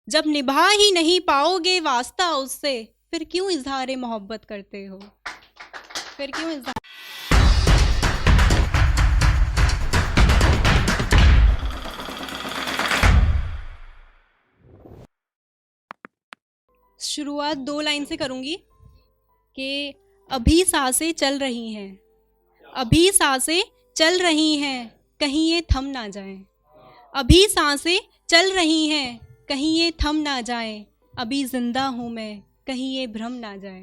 जब निभा ही नहीं पाओगे वास्ता उससे, फिर क्यों इजहार मोहब्बत करते हो? फिर क्यों इजहार? शुरुआत 2 लाइन से करूंगी कि अभी सांसें चल रही हैं, अभी सांसें चल रही हैं, कहीं ये थम ना जाएं। अभी सांसें चल रही हैं, कहीं ये थम ना जाएं। अभी जिंदा हूँ मैं, कहीं ये भ्रम ना जाए।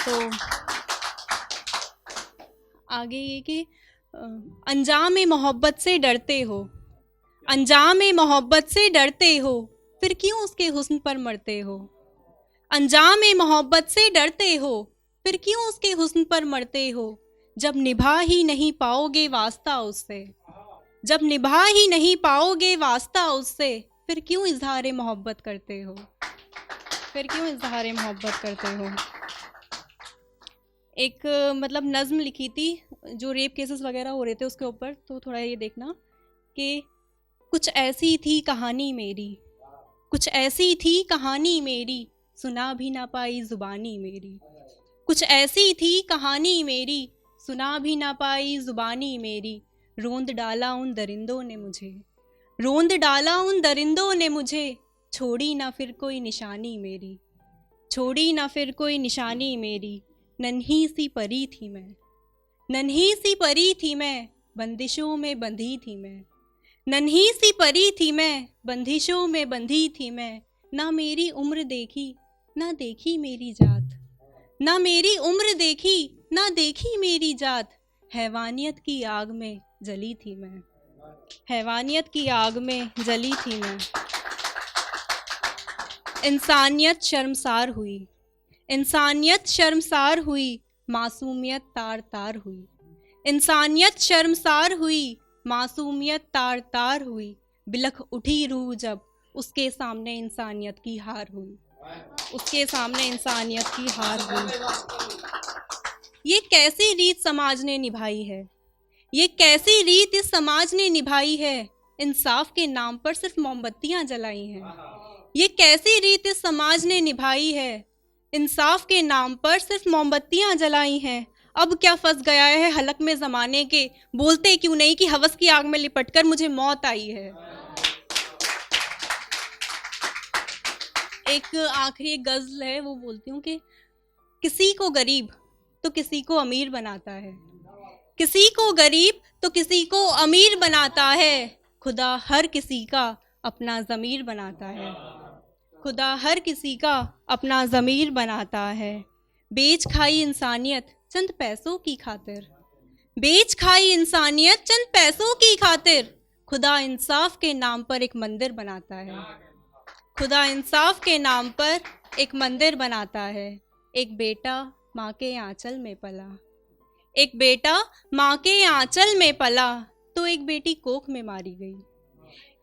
तो आगे ये कि अंजाम मोहब्बत से डरते हो, अंजाम मोहब्बत से डरते हो, फिर क्यों उसके हुस्न पर मरते हो? अंजाम मोहब्बत से डरते हो, फिर क्यों उसके हुस्न पर मरते हो? जब निभा ही नहीं पाओगे वास्ता उससे, जब निभा ही नहीं पाओगे वास्ता उससे, फिर क्यों इजहार मोहब्बत करते हो? फिर क्यों इजहार मोहब्बत करते हो? एक मतलब नज़्म लिखी थी जो रेप केसेस वगैरह हो रहे थे उसके ऊपर, तो थोड़ा ये देखना कि कुछ ऐसी थी कहानी मेरी, कुछ ऐसी थी कहानी मेरी, सुना भी ना पाई ज़ुबानी मेरी। कुछ ऐसी थी कहानी मेरी, सुना भी ना पाई ज़ुबानी मेरी। रोंद डाला उन दरिंदों ने मुझे, रोंद डाला उन दरिंदों ने मुझे, छोड़ी ना फिर कोई निशानी मेरी, छोड़ी ना फिर कोई निशानी मेरी। नन्ही सी परी थी मैं, नन्ही सी परी थी मैं, बंदिशों में बंधी थी मैं, नन्ही सी परी थी मैं, बंदिशों में बंधी थी मैं। ना मेरी उम्र देखी, ना देखी मेरी जात, ना मेरी उम्र देखी, ना देखी मेरी जात। हैवानियत की आग में जली थी मैं, हैवानियत की आग में जली थी मैं। इंसानियत शर्मसार हुई, इंसानियत शर्मसार हुई, मासूमियत तार तार हुई। इंसानियत शर्मसार हुई, मासूमियत तार तार हुई। बिलख उठी रूह जब उसके सामने इंसानियत की हार हुई, उसके सामने इंसानियत की हार हुई। ये कैसी रीत समाज ने निभाई है, ये कैसी रीत इस समाज ने निभाई है। इंसाफ के नाम पर सिर्फ मोमबत्तियां जलाई हैं। ये कैसी रीत इस समाज ने निभाई है, इंसाफ के नाम पर सिर्फ मोमबत्तियां जलाई हैं। अब क्या फंस गया है हलक में ज़माने के, बोलते क्यों नहीं कि हवस की आग में लिपटकर मुझे मौत आई है। एक आखिरी गज़ल है, वो बोलती हूँ कि किसी को गरीब तो किसी को अमीर बनाता है, किसी को गरीब तो किसी को अमीर बनाता है। खुदा हर किसी का अपना ज़मीर बनाता है, खुदा हर किसी का अपना ज़मीर बनाता है। बेच खाई इंसानियत चंद पैसों की खातिर, बेच खाई इंसानियत चंद पैसों की खातिर। खुदा इंसाफ के नाम पर एक मंदिर बनाता है, खुदा इंसाफ के नाम पर एक मंदिर बनाता है। एक बेटा माँ के आंचल में पला, एक बेटा माँ के आंचल में पला, तो एक बेटी कोख में मारी गई।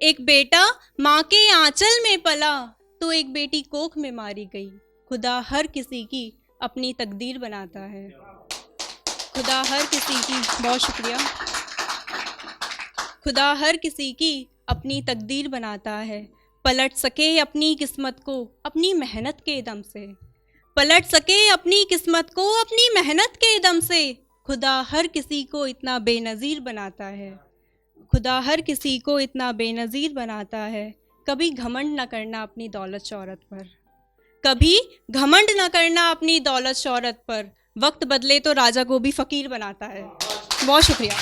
एक बेटा माँ के आंचल में पला, तो एक बेटी कोख में मारी गई। खुदा हर किसी की अपनी तकदीर बनाता है, खुदा हर किसी की, बहुत शुक्रिया, खुदा हर किसी की अपनी तकदीर बनाता है। पलट सके अपनी किस्मत को अपनी मेहनत के दम से, पलट सके अपनी किस्मत को अपनी मेहनत के दम से। खुदा हर किसी को इतना बेनज़ीर बनाता है, खुदा हर किसी को इतना बेनज़ीर बनाता है। कभी घमंड न करना अपनी दौलत शौहरत पर, कभी घमंड न करना अपनी दौलत शौहरत पर। वक्त बदले तो राजा को भी फ़कीर बनाता है। बहुत शुक्रिया।